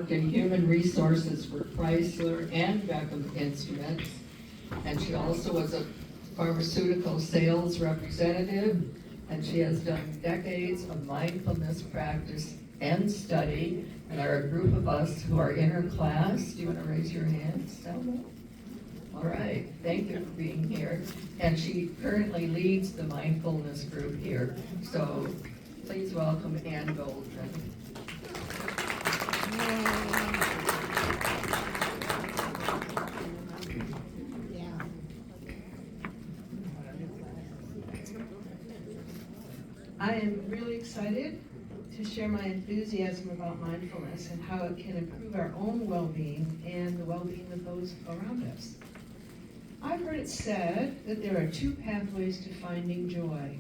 in human resources for Chrysler and Beckham Instruments, and she also was a pharmaceutical sales representative, and she has done decades of mindfulness practice and study, and there are a group of us who are in her class. Do you want to raise your hand, Selma? All right, thank you for being here. And she currently leads the mindfulness group here, so please welcome Ann Goldman. I am really excited to share my enthusiasm about mindfulness and how it can improve our own well-being and the well-being of those around us. I've heard it said that there are two pathways to finding joy.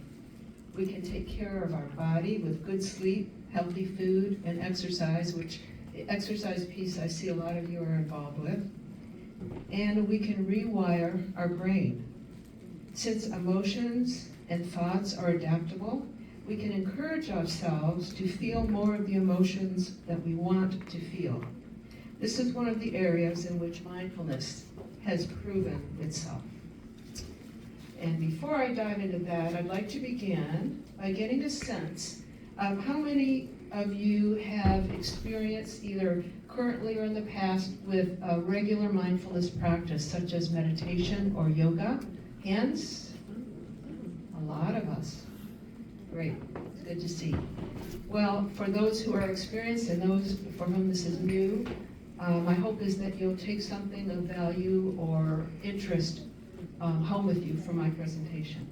We can take care of our body with good sleep, healthy food, and exercise, which the exercise piece I see a lot of you are involved with. And we can rewire our brain. Since emotions and thoughts are adaptable, we can encourage ourselves to feel more of the emotions that we want to feel. This is one of the areas in which mindfulness has proven itself. And before I dive into that, I'd like to begin by getting a sense of how many of you have experienced, either currently or in the past, with a regular mindfulness practice, such as meditation or yoga. Hands? A lot of us. Great, it's good to see. Well, for those who are experienced and those for whom this is new, my hope is that you'll take something of value or interest home with you from my presentation.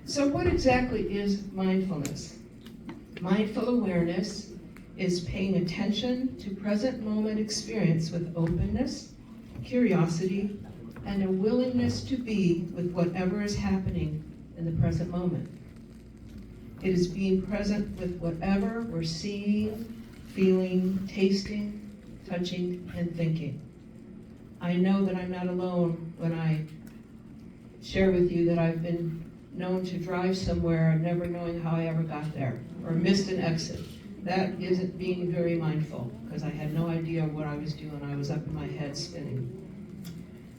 So what exactly is mindfulness? Mindful awareness is paying attention to present moment experience with openness, curiosity, and a willingness to be with whatever is happening in the present moment. It is being present with whatever we're seeing, feeling, tasting, touching, and thinking. I know that I'm not alone when I share with you that I've been known to drive somewhere and never knowing how I ever got there, or missed an exit. That isn't being very mindful, because I had no idea what I was doing. I was up in my head spinning.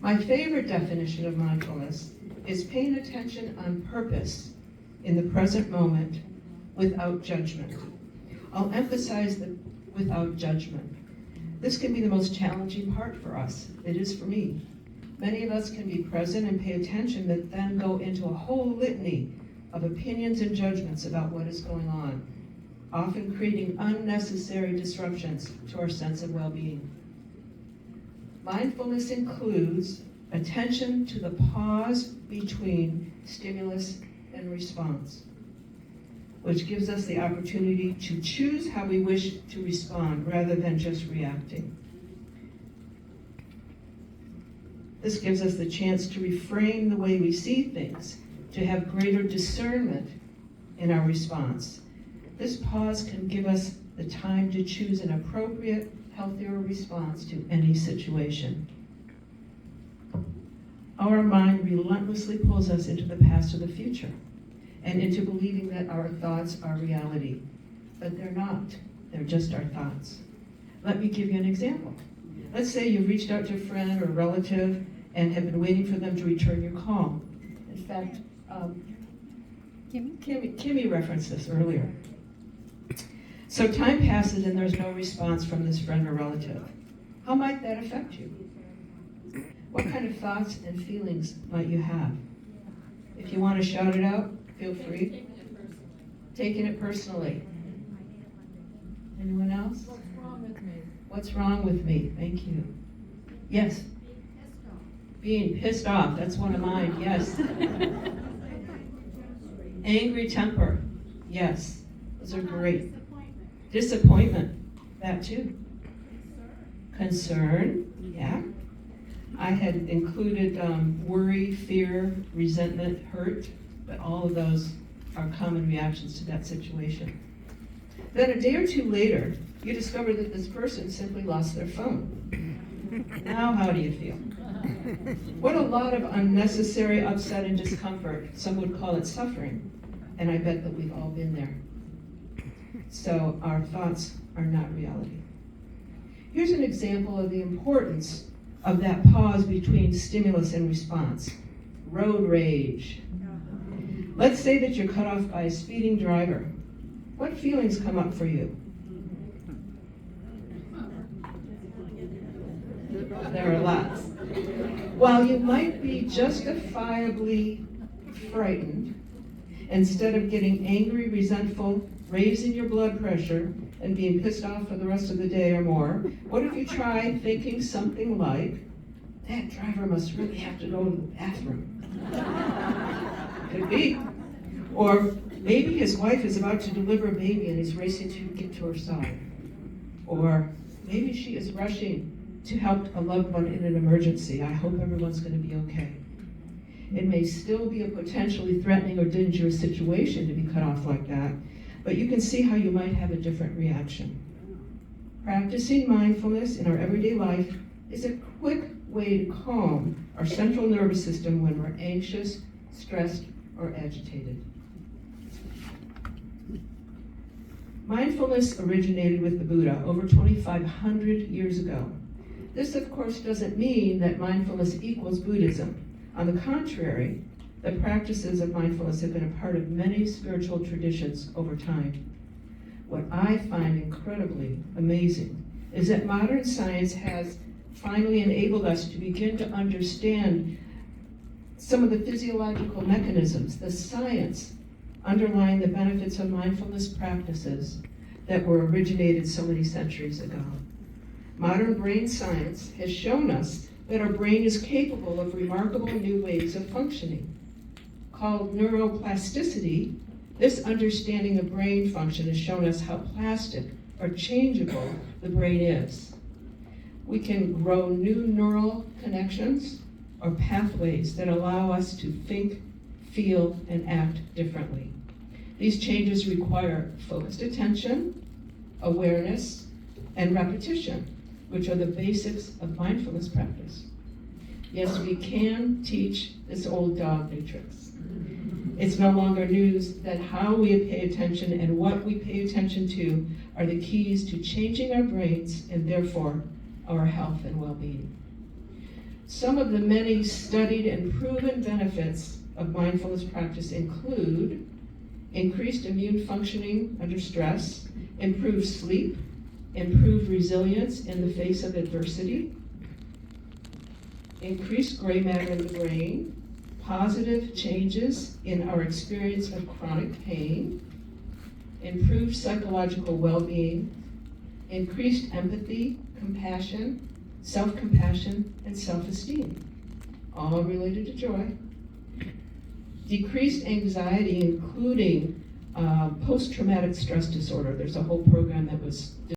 My favorite definition of mindfulness is paying attention on purpose in the present moment without judgment. I'll emphasize the without judgment. This can be the most challenging part for us. It is for me. Many of us can be present and pay attention, but then go into a whole litany of opinions and judgments about what is going on, often creating unnecessary disruptions to our sense of well-being. Mindfulness includes attention to the pause between stimulus and response, which gives us the opportunity to choose how we wish to respond rather than just reacting. This gives us the chance to reframe the way we see things, to have greater discernment in our response. This pause can give us the time to choose an appropriate, healthier response to any situation. Our mind relentlessly pulls us into the past or the future, and into believing that our thoughts are reality. But they're not. They're just our thoughts. Let me give you an example. Let's say you've reached out to a friend or a relative and have been waiting for them to return your call. In fact, Kimmy referenced this earlier. So time passes and there's no response from this friend or relative. How might that affect you? What kind of thoughts and feelings might you have? If you want to shout it out, feel free. Taking it personally. Anyone else? What's wrong with me? What's wrong with me? Thank you. Yes. Being pissed off. That's one of mine. Yes. Angry temper. Yes. Those are great. Disappointment. That too. Concern. Yeah. I had included worry, fear, resentment, hurt, but all of those are common reactions to that situation. Then a day or two later, you discover that this person simply lost their phone. Now how do you feel? What a lot of unnecessary upset and discomfort. Some would call it suffering, and I bet that we've all been there. So our thoughts are not reality. Here's an example of the importance of that pause between stimulus and response. Road rage. Let's say that you're cut off by a speeding driver. What feelings come up for you? There are lots. While you might be justifiably frightened, instead of getting angry, resentful, raising your blood pressure, and being pissed off for the rest of the day or more, what if you try thinking something like, that driver must really have to go to the bathroom? Could be. Or maybe his wife is about to deliver a baby and he's racing to get to her side. Or maybe she is rushing to help a loved one in an emergency. I hope everyone's going to be okay. It may still be a potentially threatening or dangerous situation to be cut off like that, but you can see how you might have a different reaction. Practicing mindfulness in our everyday life is a quick way to calm our central nervous system when we're anxious, stressed, or agitated. Mindfulness originated with the Buddha over 2,500 years ago. This, of course, doesn't mean that mindfulness equals Buddhism. On the contrary, the practices of mindfulness have been a part of many spiritual traditions over time. What I find incredibly amazing is that modern science has finally enabled us to begin to understand some of the physiological mechanisms, the science underlying the benefits of mindfulness practices that were originated so many centuries ago. Modern brain science has shown us that our brain is capable of remarkable new ways of functioning. Called neuroplasticity, this understanding of brain function has shown us how plastic or changeable the brain is. We can grow new neural connections or pathways that allow us to think, feel, and act differently. These changes require focused attention, awareness, and repetition, which are the basics of mindfulness practice. Yes, we can teach this old dog new tricks. It's no longer news that how we pay attention and what we pay attention to are the keys to changing our brains and therefore our health and well-being. Some of the many studied and proven benefits of mindfulness practice include increased immune functioning under stress, improved sleep, improved resilience in the face of adversity, increased gray matter in the brain, positive changes in our experience of chronic pain, improved psychological well-being, increased empathy, compassion, self-compassion, and self-esteem, all related to joy, decreased anxiety, including post-traumatic stress disorder. There's a whole program that was